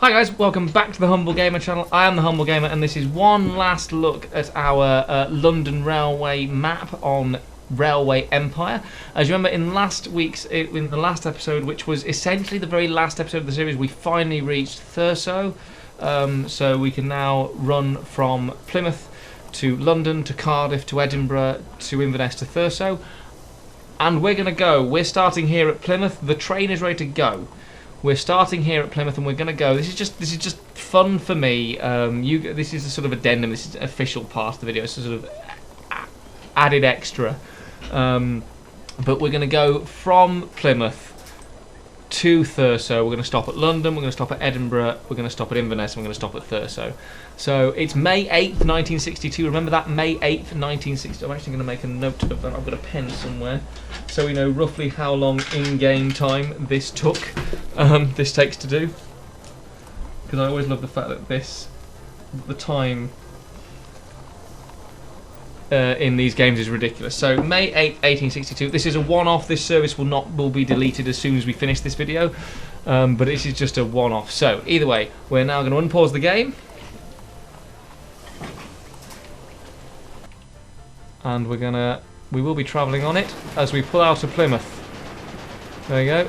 Hi guys, welcome back to the Humble Gamer channel. I am the Humble Gamer and this is one last look at our London Railway map on Railway Empire. As you remember in the last episode, which was essentially the very last episode of the series, we finally reached Thurso. So we can now run from Plymouth to London, to Cardiff, to Edinburgh, to Inverness, to Thurso. And we're starting here at Plymouth. The train is ready to go. We're starting here at Plymouth and we're going to go. This is just fun for me. This is a sort of addendum. This is an official part of the video. It's a sort of added extra. But we're going to go from Plymouth to Thurso. We're going to stop at London. We're going to stop at Edinburgh. We're going to stop at Inverness. And we're going to stop at Thurso. So it's May 8th, 1962. Remember that? May 8th, 1962. I'm actually going to make a note of that. I've got a pen somewhere, so we know roughly how long in-game time this takes to do. Because I always love the fact that the time in these games is ridiculous. So May 8th, 1862. This is a one-off. This service will be deleted as soon as we finish this video, but this is just a one-off. So either way, we're now going to unpause the game, and we will be travelling on it as we pull out of Plymouth. There you go.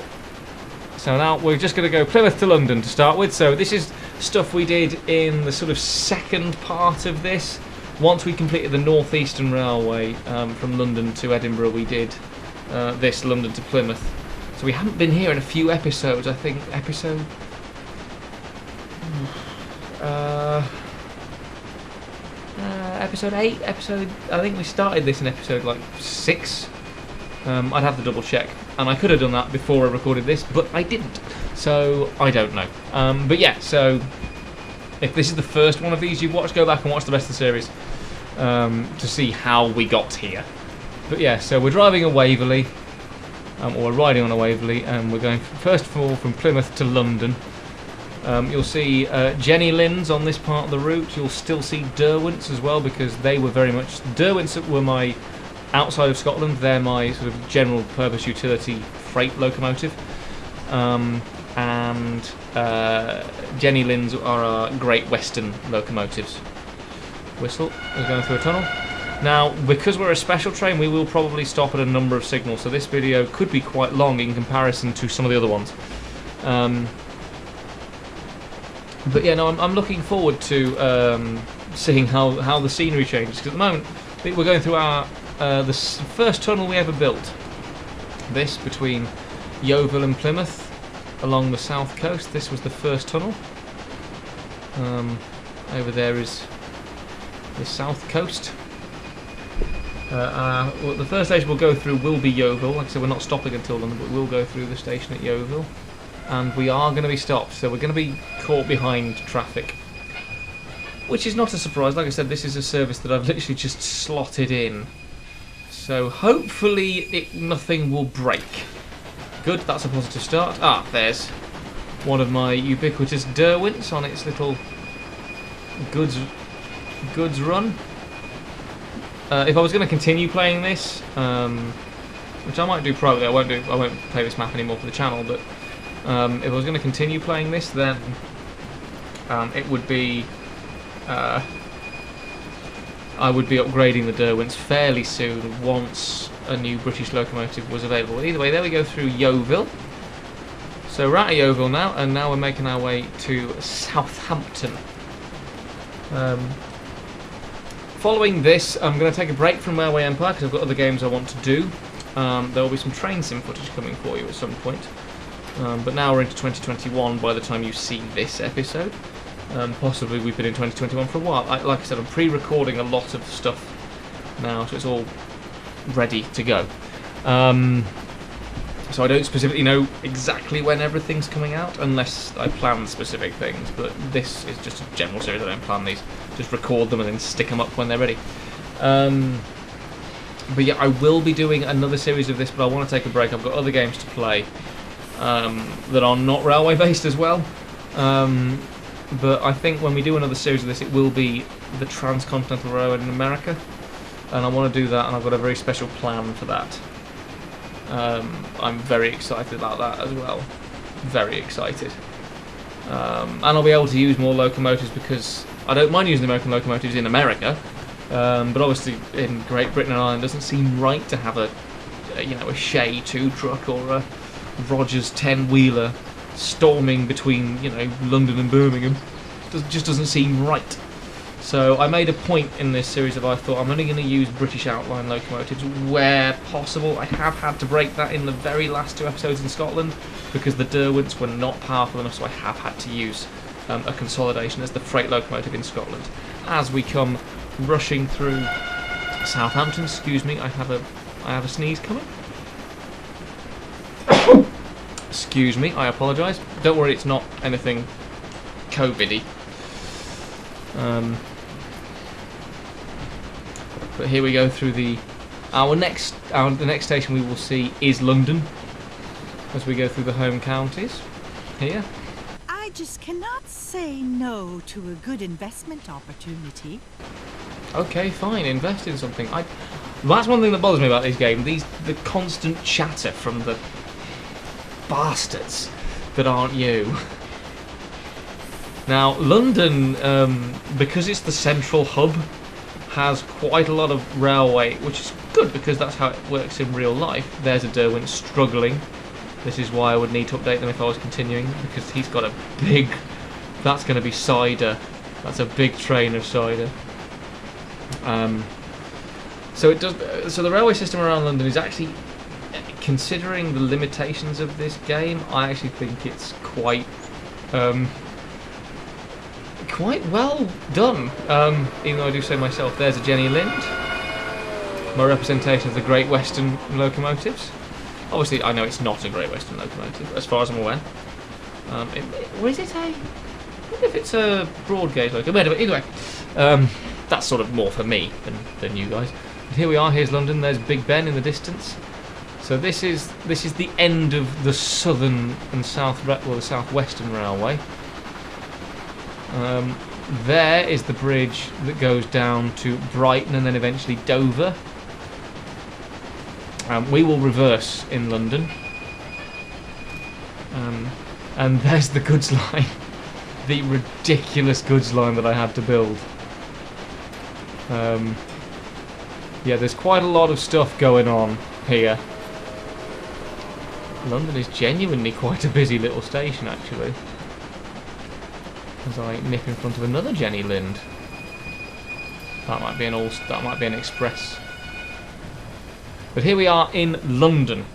So now we're just going to go Plymouth to London to start with. So this is stuff we did in the sort of second part of this. Once we completed the North Eastern Railway from London to Edinburgh, we did this London to Plymouth. So we haven't been here in a few episodes, I think. Episode 8? I think we started this in episode like 6. I'd have to double check. And I could have done that before I recorded this, but I didn't. So I don't know. But yeah, so if this is the first one of these you've watched, go back and watch the rest of the series to see how we got here. But yeah, so we're driving a Waverley, or we're riding on a Waverley, and we're going first of all from Plymouth to London. You'll see Jenny Linn's on this part of the route. You'll still see Derwents as well, because they were very much... Derwents were my... outside of Scotland, they're my sort of general purpose utility freight locomotive. And Jenny Linn's are our Great Western locomotives. Whistle is going through a tunnel. Now, because we're a special train, we will probably stop at a number of signals, so this video could be quite long in comparison to some of the other ones. But yeah, no, I'm looking forward to seeing how the scenery changes, because at the moment we're going through our the first tunnel we ever built. This between Yeovil and Plymouth along the south coast. This was the first tunnel. Over there is the south coast. Well, the first station we'll go through will be Yeovil. Like I said, we're not stopping until London, but we'll go through the station at Yeovil. And we are going to be stopped, so we're going to be caught behind traffic. Which is not a surprise. Like I said, this is a service that I've literally just slotted in. So hopefully nothing will break. Good, that's a positive start. Ah, there's one of my ubiquitous Derwents on its little goods run. If I was going to continue playing this, which I might do privately, I won't play this map anymore for the channel, but if I was going to continue playing this, then it would be I would be upgrading the Derwents fairly soon once a new British locomotive was available. Either way, there we go through Yeovil. So we're at Yeovil now, and now we're making our way to Southampton. Following this, I'm going to take a break from Railway Empire because I've got other games I want to do. There will be some train sim footage coming for you at some point. But now we're into 2021 by the time you see this episode. Possibly we've been in 2021 for a while. Like I said, I'm pre-recording a lot of stuff now, so it's all ready to go. So I don't specifically know exactly when everything's coming out, unless I plan specific things, but this is just a general series. I don't plan these. Just record them and then stick them up when they're ready. But yeah, I will be doing another series of this, but I want to take a break. I've got other games to play that are not railway based as well. But I think when we do another series of this, it will be the Transcontinental Railroad in America, and I want to do that, and I've got a very special plan for that. I'm very excited about that as well. Very excited. and I'll be able to use more locomotives because I don't mind using the American locomotives in America, but obviously in Great Britain and Ireland it doesn't seem right to have a Shay 2 truck or a Rogers 10-wheeler storming between London and Birmingham. It just doesn't seem right. So I made a point in this series of I thought I'm only going to use British outline locomotives where possible. I have had to break that in the very last 2 episodes in Scotland because the Derwents were not powerful enough, so I have had to use a consolidation as the freight locomotive in Scotland. As we come rushing through Southampton, excuse me, I have a sneeze coming. Excuse me, I apologise. Don't worry, it's not anything COVID-y. But here we go through the next station we will see is London as we go through the home counties here. I just cannot say no to a good investment opportunity. Okay, fine, invest in something. That's one thing that bothers me about this game. The constant chatter from the bastards that aren't you. Now, London, because it's the central hub, has quite a lot of railway, which is good because that's how it works in real life. There's a Derwent struggling. This is why I would need to update them if I was continuing, because he's got a big... That's going to be cider. That's a big train of cider. So the railway system around London is actually, considering the limitations of this game, I actually think it's quite well done, even though I do say myself. There's a Jenny Lind, my representation of the Great Western locomotives. Obviously I know it's not a Great Western locomotive as far as I'm aware. Or is it a... I wonder if it's a broad gauge locomotive. Either way, that's sort of more for me than you guys. But here we are, here's London, there's Big Ben in the distance. So this is the end of the southern and the southwestern railway. There is the bridge that goes down to Brighton and then eventually Dover. We will reverse in London. And there's the goods line. The ridiculous goods line that I had to build. Yeah, there's quite a lot of stuff going on here. London is genuinely quite a busy little station, actually. As I nip in front of another Jenny Lind. That might be an express. But here we are in London.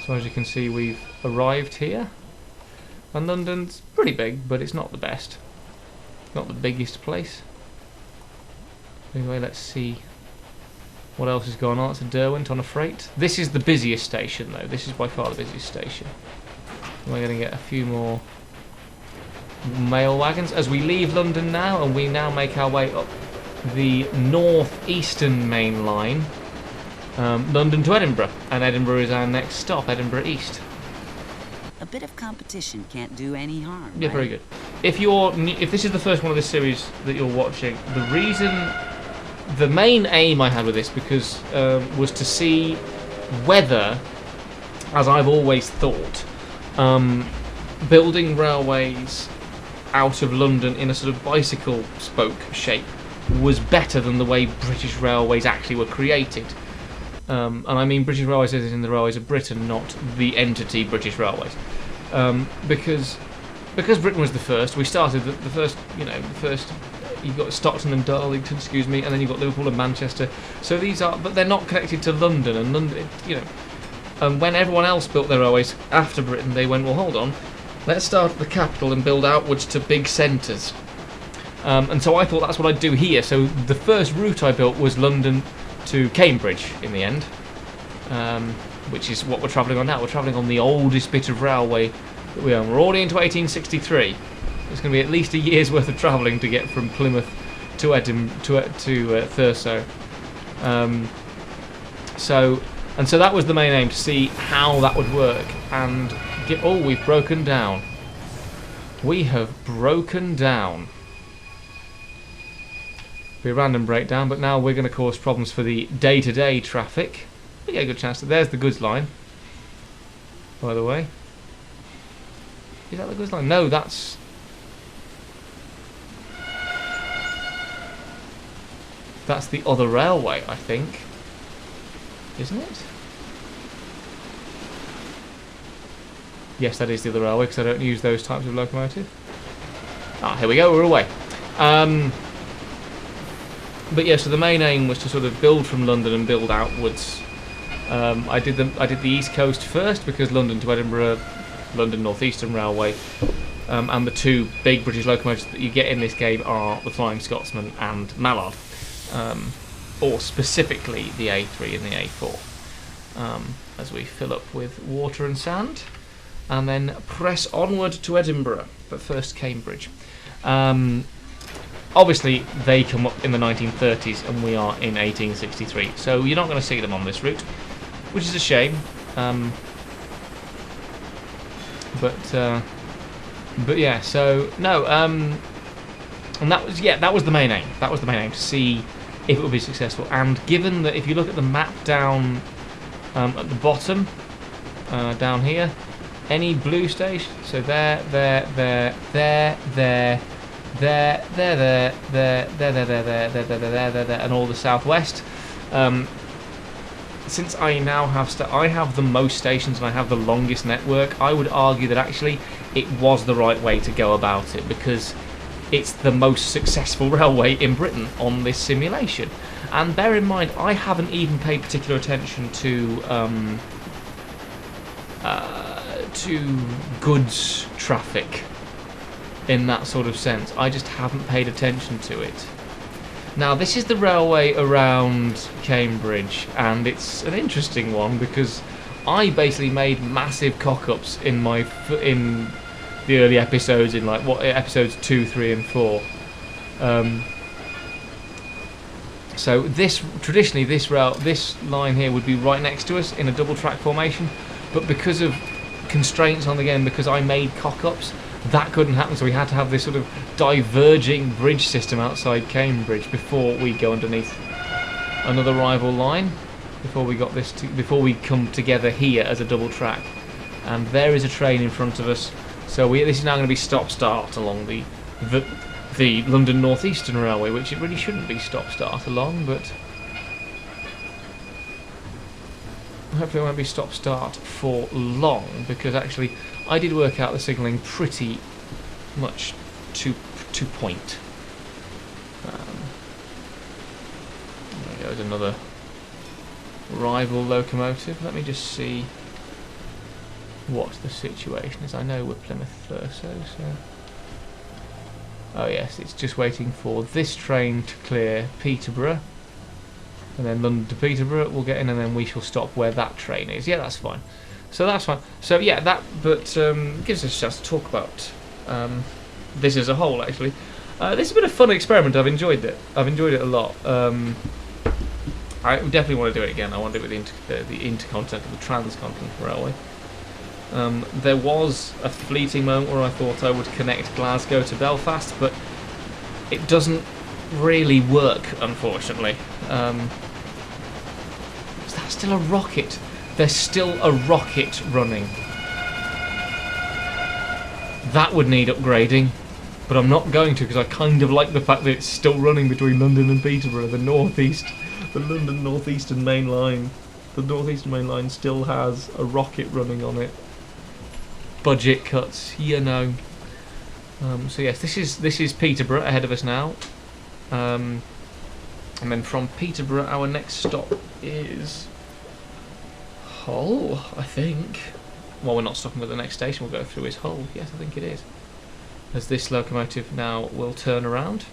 So as you can see, we've arrived here. And London's pretty big, but it's not the best. Not the biggest place. Anyway, let's see what else is going on. It's a Derwent on a freight. This is the busiest station, though. This is by far the busiest station. We're going to get a few more mail wagons as we leave London now, and we now make our way up the north-eastern main line, London to Edinburgh, and Edinburgh is our next stop, Edinburgh East. A bit of competition can't do any harm. Yeah, right? very good. If this is the first one of this series that you're watching, the main aim I had with this was to see whether, as I've always thought, building railways out of London in a sort of bicycle spoke shape was better than the way British railways actually were created. And I mean British Railways as in the Railways of Britain, not the entity British Railways. Because Britain was the first, we started the first, you've got Stockton and Darlington, excuse me, and then you've got Liverpool and Manchester. So these are, but they're not connected to London, and London, and when everyone else built their railways after Britain, they went, well, hold on, let's start at the capital and build outwards to big centres. And so I thought that's what I'd do here. So the first route I built was London to Cambridge in the end, which is what we're travelling on now. We're travelling on the oldest bit of railway that we own. We're already into 1863. It's going to be at least a year's worth of travelling to get from Plymouth to Thurso. So that was the main aim, to see how that would work. And we've broken down. We have broken down. Be a random breakdown, but now we're going to cause problems for the day-to-day traffic. We get a good chance to. There's the goods line, by the way. Is that the goods line? No, that's... That's the other railway, I think. Isn't it? Yes, that is the other railway, because I don't use those types of locomotive. Ah, here we go, we're away. But yeah, so the main aim was to sort of build from London and build outwards. I did the East Coast first, because London to Edinburgh, London North Eastern Railway, and the two big British locomotives that you get in this game are the Flying Scotsman and Mallard, or specifically the A3 and the A4, as we fill up with water and sand, and then press onward to Edinburgh, but first Cambridge. Obviously, they come up in the 1930s, and we are in 1863, so you're not going to see them on this route, which is a shame. But yeah, so no, and that was the main aim. That was the main aim, to see if it would be successful. And given that, if you look at the map down at the bottom, down here, any blue station, so there, and all the southwest. Since I now have I have the most stations and I have the longest network, I would argue that actually it was the right way to go about it, because it's the most successful railway in Britain on this simulation. And bear in mind, I haven't even paid particular attention to goods traffic in that sort of sense. I just haven't paid attention to it. Now, this is the railway around Cambridge, and it's an interesting one because I basically made massive cock-ups in the early episodes, in episodes 2, 3 and 4. So traditionally this line here would be right next to us in a double track formation, but because of constraints on the game, because I made cock-ups, that couldn't happen, so we had to have this sort of diverging bridge system outside Cambridge before we go underneath another rival line, before we come together here as a double track. And there is a train in front of us, so this is now going to be stop-start along the London North Eastern Railway, which it really shouldn't be stop-start along, but hopefully it won't be stop-start for long, because actually I did work out the signalling pretty much to point. There goes another rival locomotive. Let me just see what the situation is. I know we're Plymouth Thurso, so... Oh yes, it's just waiting for this train to clear Peterborough, and then London to Peterborough will get in, and then we shall stop where that train is. Yeah, that's fine. So that's fine. So yeah, gives us a chance to talk about this as a whole. Actually, this has been a fun experiment. I've enjoyed it. I've enjoyed it a lot. I definitely want to do it again. I want to do it with the intercontinental, the transcontinental railway. There was a fleeting moment where I thought I would connect Glasgow to Belfast, but it doesn't really work, unfortunately. Is that still a rocket? There's still a rocket running. That would need upgrading, but I'm not going to, because I kind of like the fact that it's still running between London and Peterborough, the London North Eastern Main Line. The North Eastern Main Line still has a rocket running on it. Budget cuts, you know. So yes, this is Peterborough ahead of us now. And then from Peterborough, our next stop is Hull, I think. Well, we're not stopping at the next station, we'll go through is Hull. Yes, I think it is. As this locomotive now will turn around.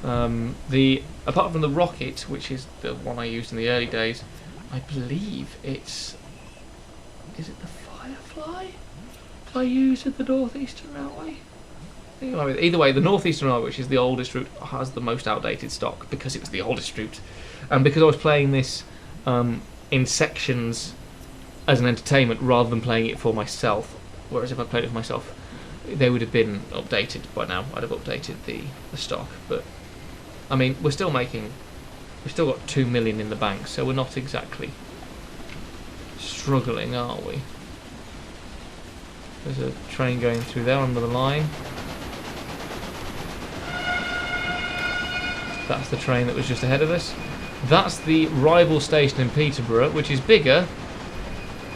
Apart from the rocket, which is the one I used in the early days, I believe is it the Firefly that I used at the North Eastern Railway? Either way, the North Eastern Railway, which is the oldest route, has the most outdated stock because it was the oldest route, and because I was playing this in sections as an entertainment rather than playing it for myself. Whereas if I played it for myself, they would have been updated by now. I'd have updated the stock, but I mean, we've still got 2 million in the bank, so we're not exactly struggling, are we? There's a train going through there on the line. That's the train that was just ahead of us. That's the rival station in Peterborough, which is bigger,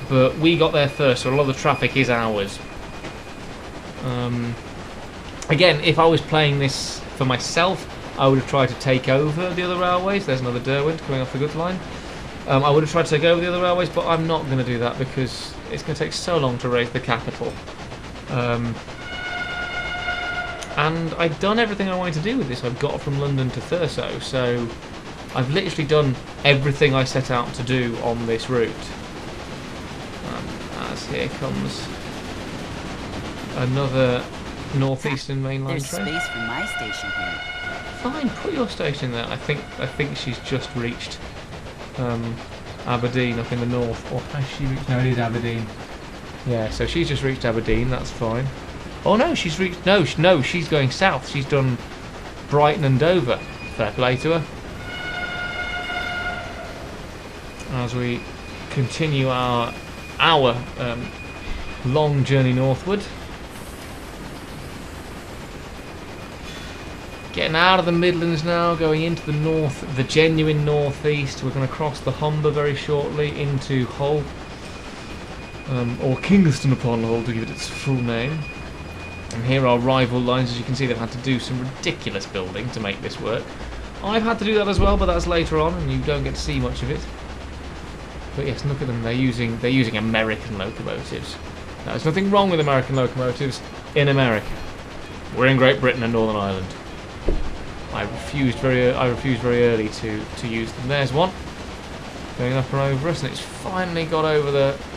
but we got there first, so a lot of the traffic is ours. Again, if I was playing this for myself, I would have tried to take over the other railways. There's another Derwent coming off the goods line. I would have tried to take over the other railways, but I'm not going to do that because it's going to take so long to raise the capital. And I've done everything I wanted to do with this. I've got from London to Thurso, so I've literally done everything I set out to do on this route. As here comes another northeastern mainline There's train. space for my station here. Fine, put your station there. I think she's just reached Aberdeen up in the north. Or has she reached? No, it is Aberdeen. Yeah, so she's just reached Aberdeen. That's fine. Oh no, she's reached. No, she's going south. She's done Brighton and Dover. Fair play to her. As we continue our long journey northward. Getting out of the Midlands now, going into the north, the genuine northeast. We're going to cross the Humber very shortly into Hull, or Kingston upon Hull to give it its full name. And here are rival lines. As you can see, they've had to do some ridiculous building to make this work. I've had to do that as well, but that's later on, and you don't get to see much of it. But yes, look at them. They're using American locomotives. Now, there's nothing wrong with American locomotives in America. We're in Great Britain and Northern Ireland. I refused very early to use them. There's one going up and over us, and it's finally got over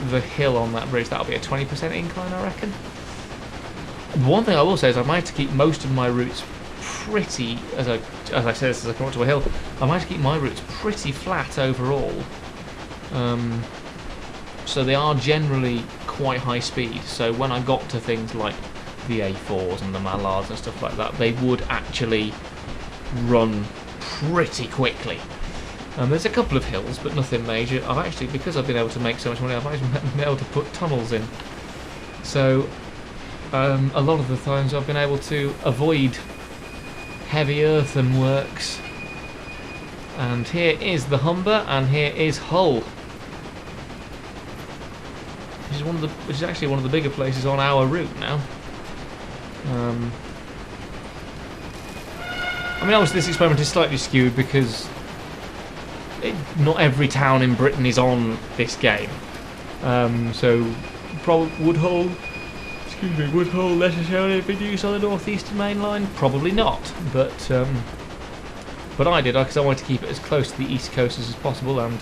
the hill on that bridge. That'll be a 20% incline, I reckon. One thing I will say is I managed to keep most of my routes pretty, as I said, as I come up to a hill, I managed to keep my routes pretty flat overall. So they are generally quite high speed. So when I got to things like the A4s and the Mallards and stuff like that, they would actually run pretty quickly. There's a couple of hills, but nothing major. I've actually, because I've been able to make so much money, I've actually been able to put tunnels in. So a lot of the times I've been able to avoid heavy earthworks. And here is the Humber, and here is Hull, which is actually one of the bigger places on our route now. I mean, obviously this experiment is slightly skewed because not every town in Britain is on this game. So, would Hull necessarily have been used on the northeastern main line? Probably not. But I did, because I wanted to keep it as close to the east coast as possible, and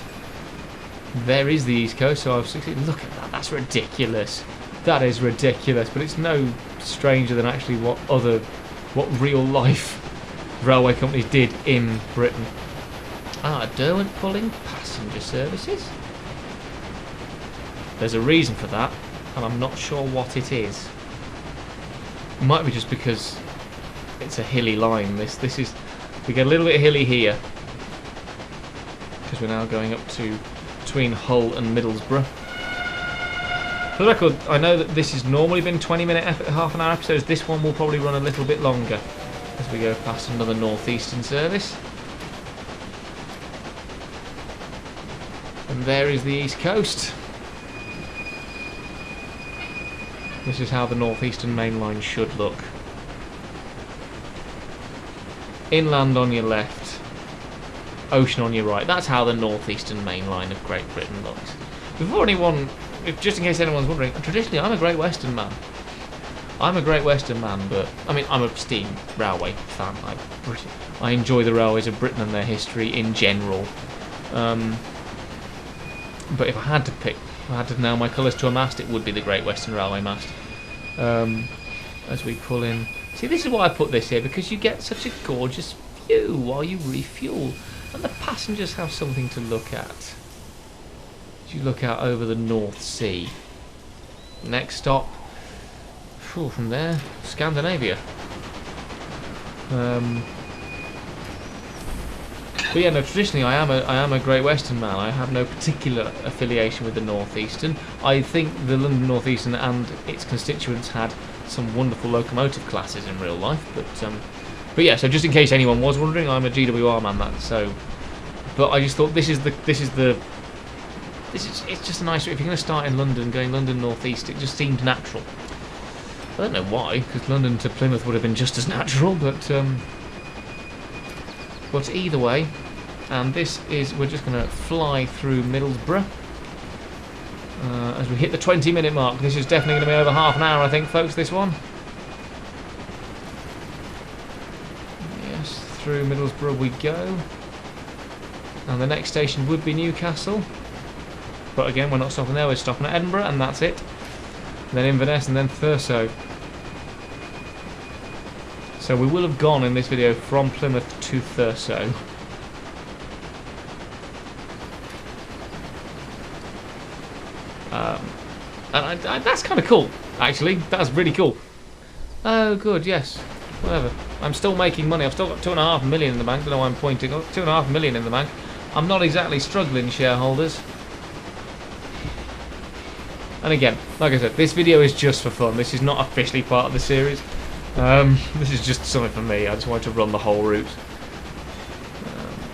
there is the east coast. So I've succeeded. Look at that. That's ridiculous. That is ridiculous. But it's no stranger than actually what real life railway companies did in Britain. Derwent pulling passenger services. There's a reason for that, and I'm not sure what it is. It might be just because it's a hilly line. We get a little bit hilly here because we're now going up to between Hull and Middlesbrough. For the record, I know that this has normally been 20-minute, half an hour episodes. This one will probably run a little bit longer as we go past another northeastern service. And there is the east coast. This is how the northeastern main line should look. Inland on your left, ocean on your right. That's how the northeastern main line of Great Britain looks. Before anyone, just in case anyone's wondering, traditionally I'm a Great Western man. I'm a Great Western man, but I mean I'm a steam railway fan. I enjoy the railways of Britain and their history in general. But if I had to pick, if I had to nail my colours to a mast, it would be the Great Western Railway mast. As we pull in. See, this is why I put this here, because you get such a gorgeous view while you refuel. And the passengers have something to look at. As you look out over the North Sea. Next stop, from there, Scandinavia. But yeah, no, traditionally I am a Great Western man. I have no particular affiliation with the North Eastern. I think the London North Eastern and its constituents had some wonderful locomotive classes in real life, but yeah. So just in case anyone was wondering, I'm a GWR man. But I just thought it's just a nice. If you're going to start in London, going London North East, it just seemed natural. I don't know why, because London to Plymouth would have been just as natural, but either way. And we're just going to fly through Middlesbrough as we hit the 20-minute mark. This is definitely going to be over half an hour, I think, folks, this one. Yes, through Middlesbrough we go. And the next station would be Newcastle. But again, we're not stopping there, we're stopping at Edinburgh, and that's it. And then Inverness, and then Thurso. So we will have gone in this video from Plymouth to Thurso. And that's kind of cool, actually. That's really cool. Oh, good, yes. Whatever. I'm still making money. I've still got 2.5 million in the bank. Don't know why I'm pointing. 2.5 million in the bank. I'm not exactly struggling, shareholders. And again, like I said, this video is just for fun. This is not officially part of the series. This is just something for me. I just wanted to run the whole route.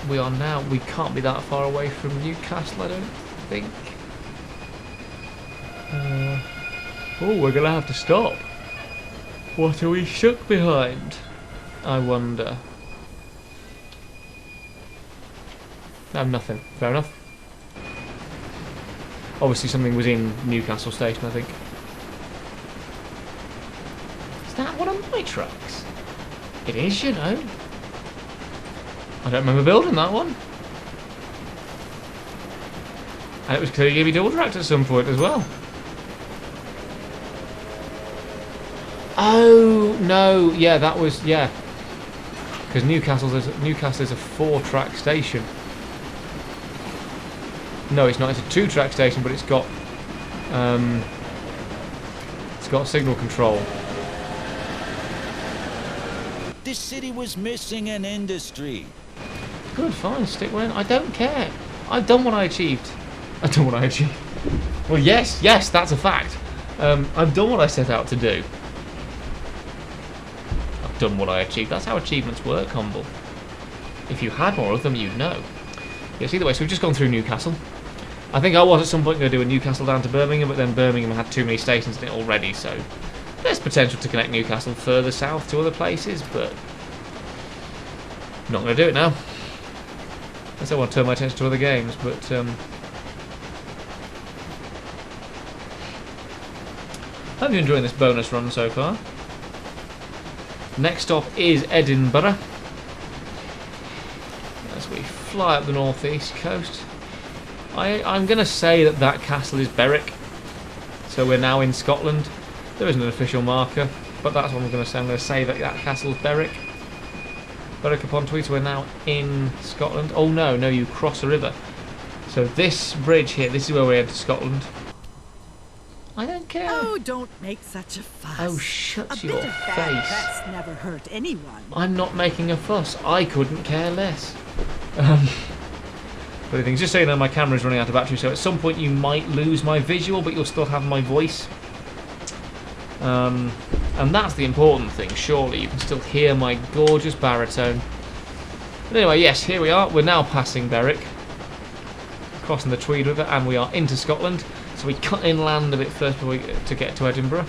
We can't be that far away from Newcastle, I don't think. We're going to have to stop. What are we stuck behind? I wonder. No, nothing. Fair enough. Obviously something was in Newcastle Station, I think. Is that one of my trucks? It is, you know. I don't remember building that one. And it was clearly going to be dual tracked at some point as well. Oh, no. Yeah, that was... Yeah. Because Newcastle is a 4-track station. No, it's not. It's a 2-track station, but it's got signal control. This city was missing an industry. Good, fine, stick with it. I don't care. I've done what I achieved. I've done what I achieved. Well, yes, that's a fact. I've done what I set out to do. I've done what I achieved. That's how achievements work, Humble. If you had more of them, you'd know. Yes, either way, so we've just gone through Newcastle. I think I was at some point going to do a Newcastle down to Birmingham, but then Birmingham had too many stations in it already, so there's potential to connect Newcastle further south to other places, but not going to do it now. Unless I want to turn my attention to other games, but hope you're enjoying this bonus run so far. Next stop is Edinburgh. As we fly up the northeast coast. I'm going to say that castle is Berwick. So we're now in Scotland. There isn't an official marker, but that's what I'm going to say. I'm going to say that castle is Berwick. Berwick upon Tweed, so we're now in Scotland. Oh no, you cross a river. So this bridge here, this is where we head to Scotland. I don't care. Oh, don't make such a fuss. Oh, shut a your bit of face. bad press never hurt anyone. I'm not making a fuss. I couldn't care less. But the thing is, just so you know, my camera's running out of battery, so at some point you might lose my visual, but you'll still have my voice. And that's the important thing, surely. You can still hear my gorgeous baritone. But anyway, yes, here we are. We're now passing Berwick, crossing the Tweed River, and we are into Scotland. So we cut inland a bit first before to get to Edinburgh.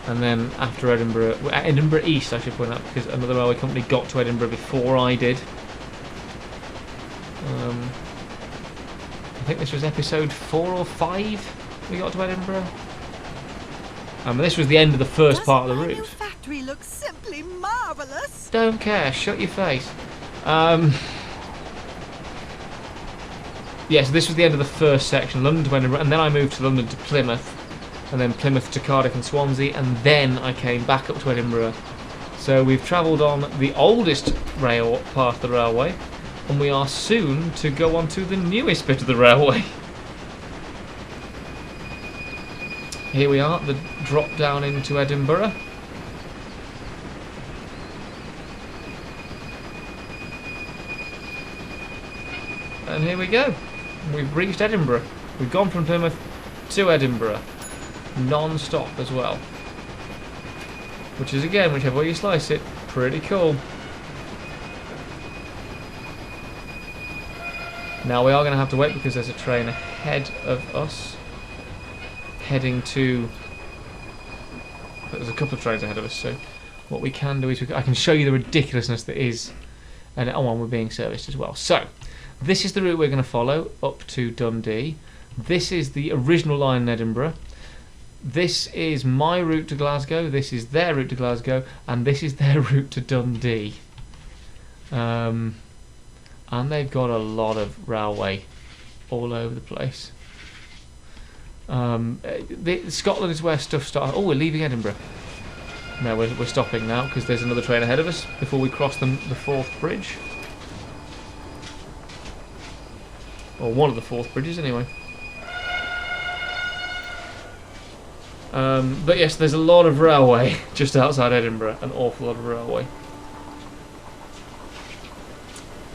And then after Edinburgh, Edinburgh East, I should point out, because another railway company got to Edinburgh before I did. I think this was episode 4 or 5 we got to Edinburgh. This was the end of the first part of the route. Doesn't my new factory looks simply marvelous? Don't care, shut your face. Yes, this was the end of the first section, London to Edinburgh, and then I moved to London to Plymouth, and then Plymouth to Cardiff and Swansea, and then I came back up to Edinburgh. So we've travelled on the oldest rail part of the railway, and we are soon to go on to the newest bit of the railway. here we are, the drop down into Edinburgh. And here we go. We've reached Edinburgh. We've gone from Plymouth to Edinburgh. Non-stop as well. Which is, again, whichever way you slice it, pretty cool. Now we are going to have to wait because there's a train ahead of us. Heading to... There's a couple of trains ahead of us, so what we can do is I can show you the ridiculousness that is... And we're being serviced as well. So, this is the route we're going to follow up to Dundee. This is the original line in Edinburgh. This is my route to Glasgow. This is their route to Glasgow. And this is their route to Dundee. And they've got a lot of railway all over the place. Scotland is where stuff starts. Oh, we're leaving Edinburgh. No, we're stopping now because there's another train ahead of us before we cross the Forth Bridge. Or one of the Forth Bridges, anyway. But yes, there's a lot of railway just outside Edinburgh. An awful lot of railway.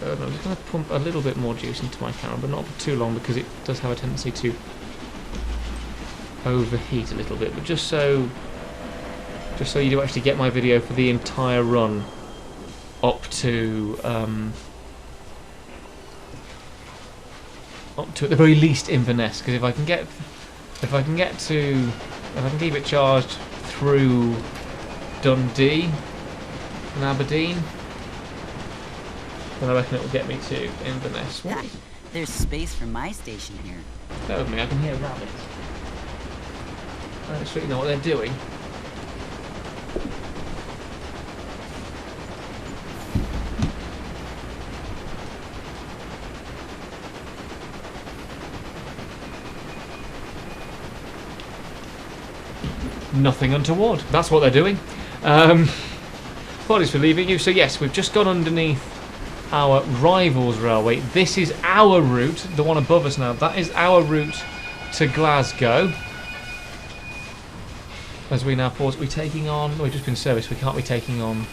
I'm just going to pump a little bit more juice into my camera, but not for too long because it does have a tendency to overheat a little bit. But just so you do actually get my video for the entire run up to at the very least Inverness, because if I can keep it charged through Dundee and Aberdeen, then I reckon it will get me to Inverness. What? There's space for my station here. Bear with me, I can hear rabbits. I don't really know what they're doing. Nothing untoward. That's what they're doing. Apologies for leaving you. So yes, we've just gone underneath our rivals railway. This is our route, the one above us now. That is our route to Glasgow. As we now pause, we're taking on... We've just been serviced, we can't be taking on...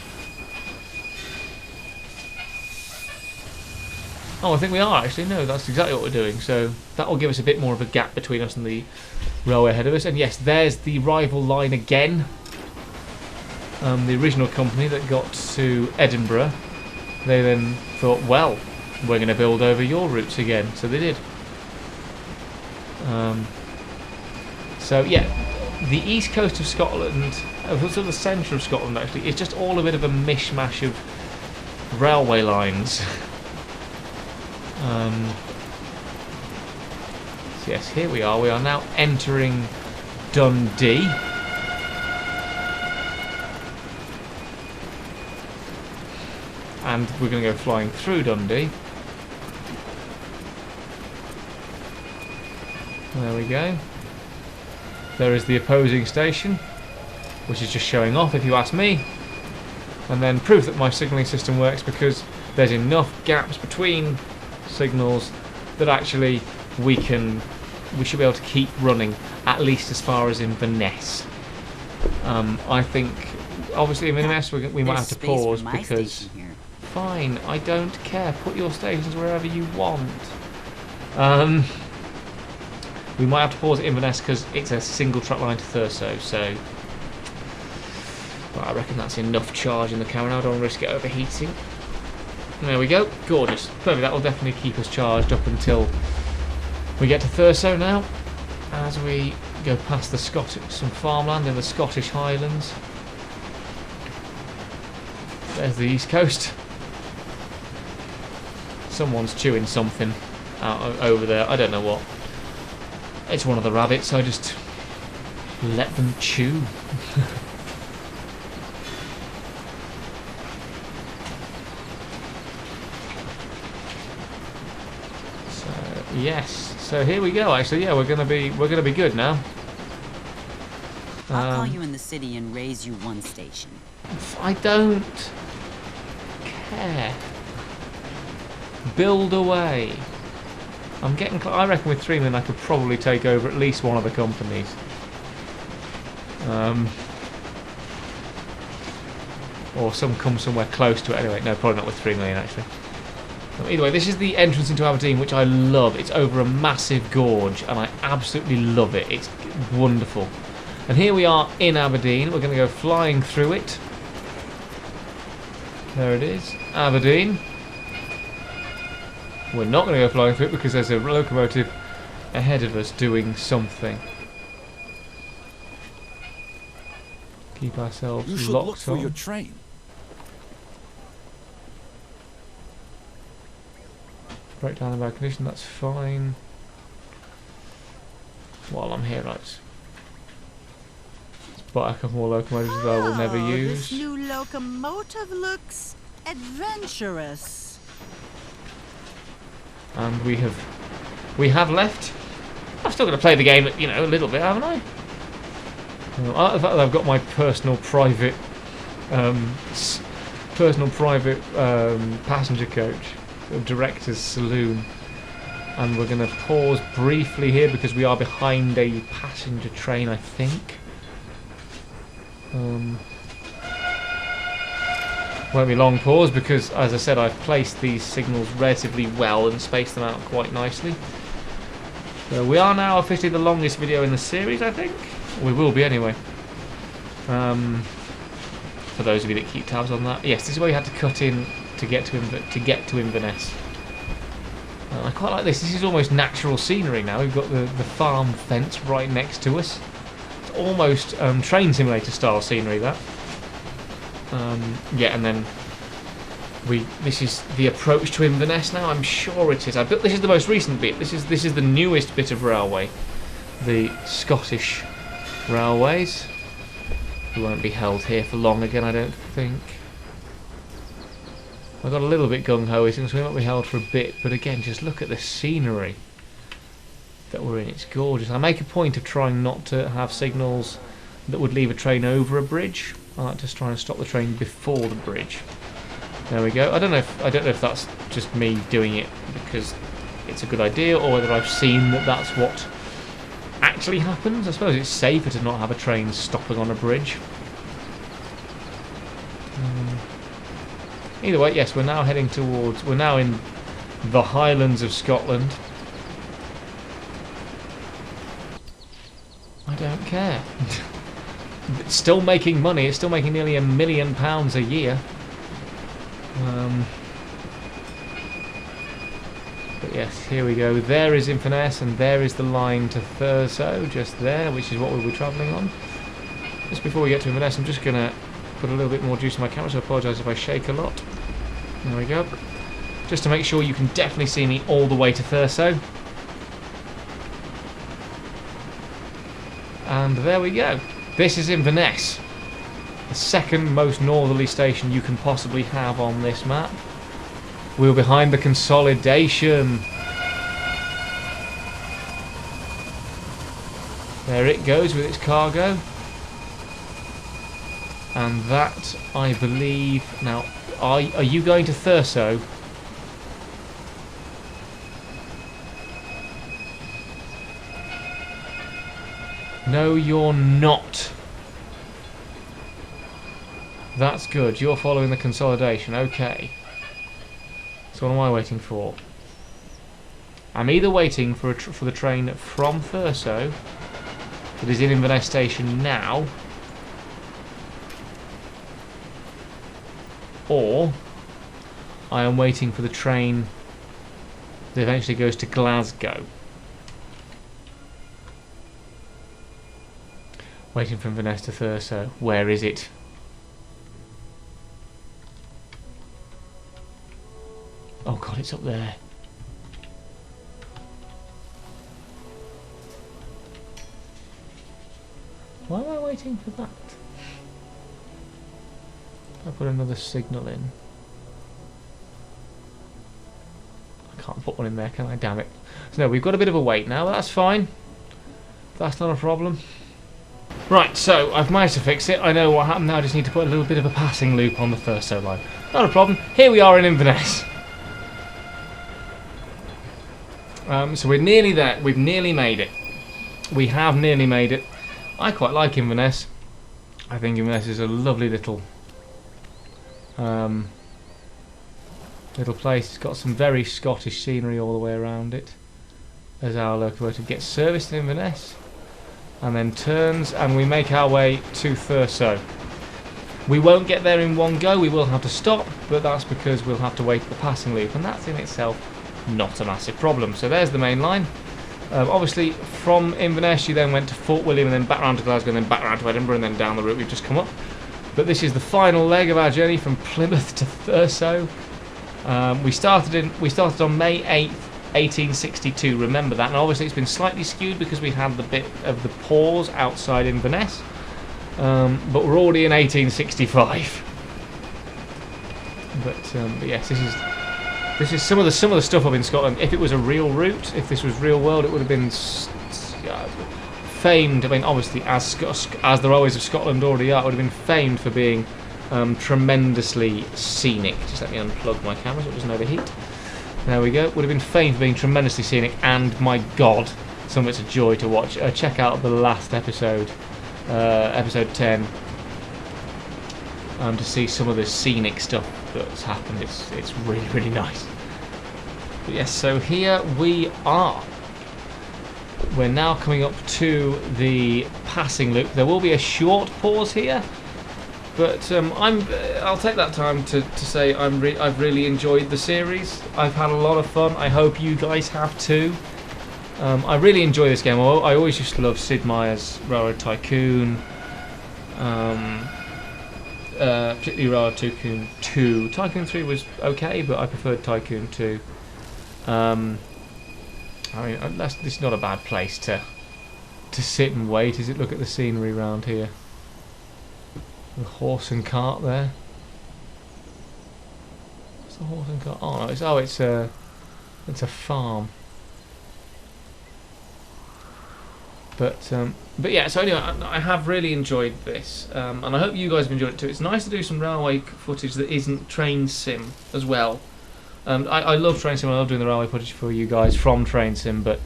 Oh, I think we are actually. No, that's exactly what we're doing. So that will give us a bit more of a gap between us and the railway ahead of us. And yes, there's the rival line again. The original company that got to Edinburgh. They then thought, well, we're going to build over your routes again. So they did. So yeah, the east coast of Scotland, sort of the centre of Scotland actually, is just all a bit of a mishmash of railway lines. So yes, here we are. We are now entering Dundee. And we're going to go flying through Dundee. There we go. There is the opposing station, which is just showing off if you ask me. And then proof that my signalling system works because there's enough gaps between signals that actually we should be able to keep running at least as far as Inverness. I think obviously in Inverness we might have to pause because fine, I don't care, put your stations wherever you want. We might have to pause at Inverness because it's a single track line to Thurso, so well, I reckon that's enough charge in the camera now. I don't want to risk it overheating. There we go, gorgeous. Perfect, that will definitely keep us charged up until we get to Thurso now, as we go past the some farmland in the Scottish Highlands. There's the east coast. Someone's chewing something out over there, I don't know what. It's one of the rabbits, I just let them chew. Yes, so here we go. Actually, yeah, we're gonna be good now. I'll call you in the city and raise you one station. I don't care. Build away. I'm getting. I reckon with 3 million, I could probably take over at least one of the companies. Or some come somewhere close to it. Anyway, no, probably not with 3 million actually. Either way, this is the entrance into Aberdeen, which I love. It's over a massive gorge, and I absolutely love it. It's wonderful. And here we are in Aberdeen. We're going to go flying through it. There it is, Aberdeen. We're not going to go flying through it because there's a locomotive ahead of us doing something. Keep ourselves You should locked look for on. your train. Break down the bad condition, that's fine. While I'm here, right. Let's buy a couple more locomotives that I will never use. This new locomotive looks adventurous. And we have left. I've still got to play the game, you know, a little bit, haven't I? The fact that I've got my personal private passenger coach, the director's saloon, and we're going to pause briefly here because we are behind a passenger train, I think. Won't be long pause because, as I said, I've placed these signals relatively well and spaced them out quite nicely. So we are now officially the longest video in the series, I think. We will be anyway. For those of you that keep tabs on that, yes, this is where you had to cut in to get to Inverness. I quite like this. This is almost natural scenery now. We've got the farm fence right next to us. It's almost train simulator style scenery, that. Yeah, and then this is the approach to Inverness now. I'm sure it is. This is the most recent bit. This is the newest bit of railway, the Scottish railways. We won't be held here for long again, I don't think. I got a little bit gung-ho, so we won't be held for a bit. But again, just look at the scenery that we're in. It's gorgeous. I make a point of trying not to have signals that would leave a train over a bridge. I like to try and stop the train before the bridge. There we go. I don't know if that's just me doing it because it's a good idea, or whether I've seen that that's what actually happens. I suppose it's safer to not have a train stopping on a bridge. Either way, yes, we're now heading towards. We're now in the Highlands of Scotland. I don't care. It's still making money. It's still making nearly £1 million a year. But yes, here we go. There is Inverness, and there is the line to Thurso, just there, which is what we'll be travelling on. Just before we get to Inverness, I'm just going to put a little bit more juice in my camera, so I apologise if I shake a lot. There we go. Just to make sure you can definitely see me all the way to Thurso. And there we go. This is Inverness, the second most northerly station you can possibly have on this map. We're behind the consolidation. There it goes with its cargo. And that, I believe... Now, are you going to Thurso? No, you're not. That's good. You're following the consolidation. Okay. So what am I waiting for? I'm either waiting for the train from Thurso that is in Inverness station now, or I am waiting for the train that eventually goes to Glasgow. Waiting for Inverness to Thurso. Where is it? Oh god, it's up there. Why am I waiting for that? I put another signal in. I can't put one in there, can I? Damn it. So no, we've got a bit of a wait now, but that's fine. That's not a problem. Right, so I've managed to fix it. I know what happened now. I just need to put a little bit of a passing loop on the Thurso line. Not a problem. Here we are in Inverness. So we're nearly there. We've nearly made it. We have nearly made it. I quite like Inverness. I think Inverness is a lovely little little place. It's got some very Scottish scenery all the way around it. As our locomotive gets serviced in Inverness and then turns, and we make our way to Thurso. We won't get there in one go, we will have to stop, but that's because we'll have to wait at the passing loop, and that's in itself not a massive problem. So there's the main line. Obviously from Inverness you then went to Fort William and then back round to Glasgow and then back round to Edinburgh and then down the route we've just come up. But this is the final leg of our journey from Plymouth to Thurso. We started on May 8th, 1862, remember that, and obviously it's been slightly skewed because we had the bit of the pause outside Inverness, but we're already in 1865. But yes, this is some of the stuff up in Scotland. If it was a real route, if this was real world, it would have been famed. I mean, obviously, as the railways of Scotland already are, it would have been famed for being tremendously scenic. Just let me unplug my camera so it doesn't overheat. There we go. Would have been famed for being tremendously scenic, and my God, some of it's a joy to watch. Check out the last episode, episode 10, to see some of the scenic stuff that's happened. It's really, really nice. But yes, so here we are. We're now coming up to the passing loop. There will be a short pause here, but I'll take that time to say I've really enjoyed the series. I've had a lot of fun. I hope you guys have too. I really enjoy this game. I always used to love Sid Meier's Railroad Tycoon, particularly Railroad Tycoon 2. Tycoon 3 was okay, but I preferred Tycoon 2. I mean, this is not a bad place to sit and wait, is it? Look at the scenery around here. The horse and cart there. What's the horse and cart? Oh no, it's a farm. But yeah, so anyway, I have really enjoyed this, and I hope you guys have enjoyed it too. It's nice to do some railway footage that isn't train sim as well. I love train sim. I love doing the railway footage for you guys from train sim, but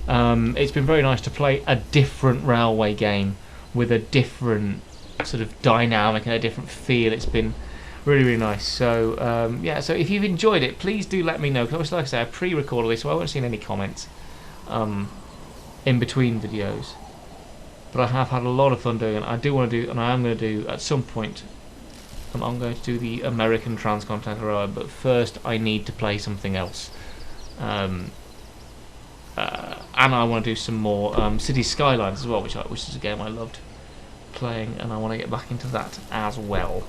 it's been very nice to play a different railway game with a different sort of dynamic and a different feel. It's been really, really nice. So yeah, so if you've enjoyed it, please do let me know, because obviously, like I say, I pre-recorded this, so I won't see any comments in between videos. But I have had a lot of fun doing it. I do want to do, and I am going to do at some point, I'm going to do the American Transcontinental Railway, but first I need to play something else. And I want to do some more City Skylines as well, which is a game I loved playing, and I want to get back into that as well.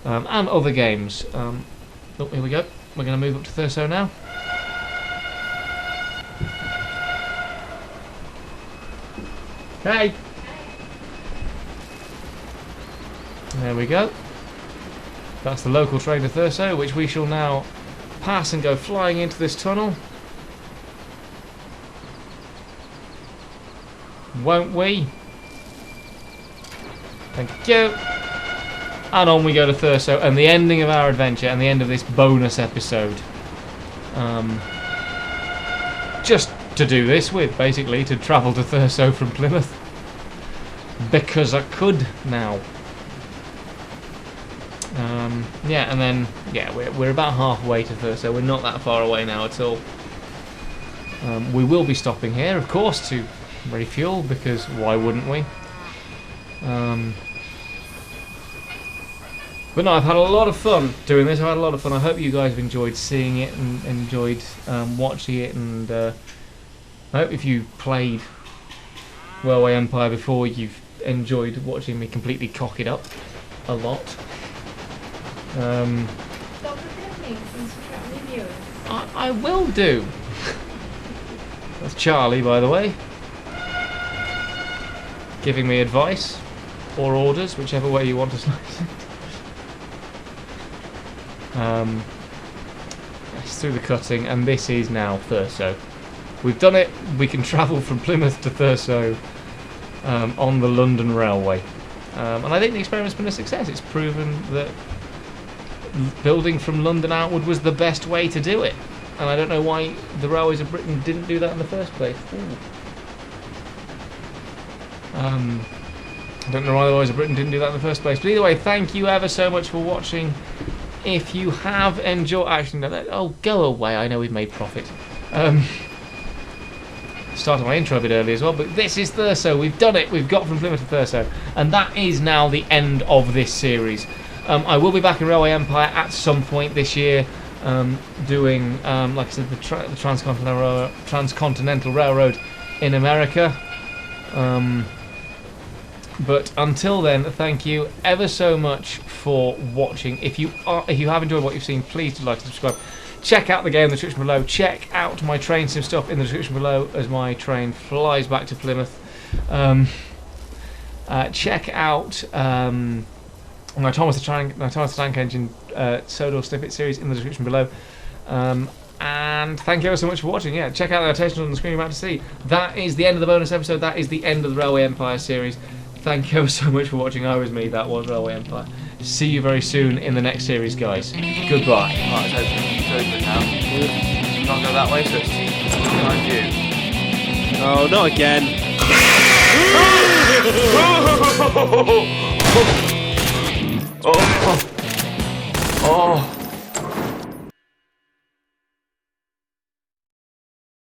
And other games. Oh, here we go. We're going to move up to Thurso now. Hey! There we go. That's the local train to Thurso, which we shall now pass and go flying into this tunnel. Won't we? Thank you. And on we go to Thurso, and the ending of our adventure, and the end of this bonus episode. Just to do this with, basically, to travel to Thurso from Plymouth. Because I could now. Yeah, and then, yeah, we're about halfway to Thurso. We're not that far away now at all. We will be stopping here, of course, to refuel, because why wouldn't we? But no, I've had a lot of fun doing this. I've had a lot of fun. I hope you guys have enjoyed seeing it and enjoyed watching it, and I hope if you played Railway Empire before, you've enjoyed watching me completely cock it up a lot. Don't forget me since you can't review it. I will do. That's Charlie, by the way, giving me advice or orders, whichever way you want to slice it. It's through the cutting, and this is now Thurso. We've done it. We can travel from Plymouth to Thurso on the London Railway, and I think the experiment's been a success. It's proven that building from London outward was the best way to do it, and I don't know why the Railways of Britain didn't do that in the first place. I don't know why the Boys of Britain didn't do that in the first place. But either way, thank you ever so much for watching. If you have enjoyed... Actually, no, oh, go away. I know we've made profit. Started my intro a bit early as well, but this is Thurso. We've done it. We've got from Plymouth to Thurso. And that is now the end of this series. I will be back in Railway Empire at some point this year, doing, like I said, the Transcontinental Railroad in America. But until then, thank you ever so much for watching. If you have enjoyed what you've seen, please do like and subscribe. Check out the game in the description below. Check out my train sim stuff in the description below as my train flies back to Plymouth. Check out my Thomas the Tank Engine Sodor Snippet series in the description below. And thank you ever so much for watching. Yeah, check out the annotations on the screen you're about to see. That is the end of the bonus episode. That is the end of the Railway Empire series. Thank you ever so much for watching. I was me. That was Railway Empire. See you very soon in the next series, guys. Goodbye. Right, it's open now. Can't go that way, so it's behind you. Oh, not again. Oh!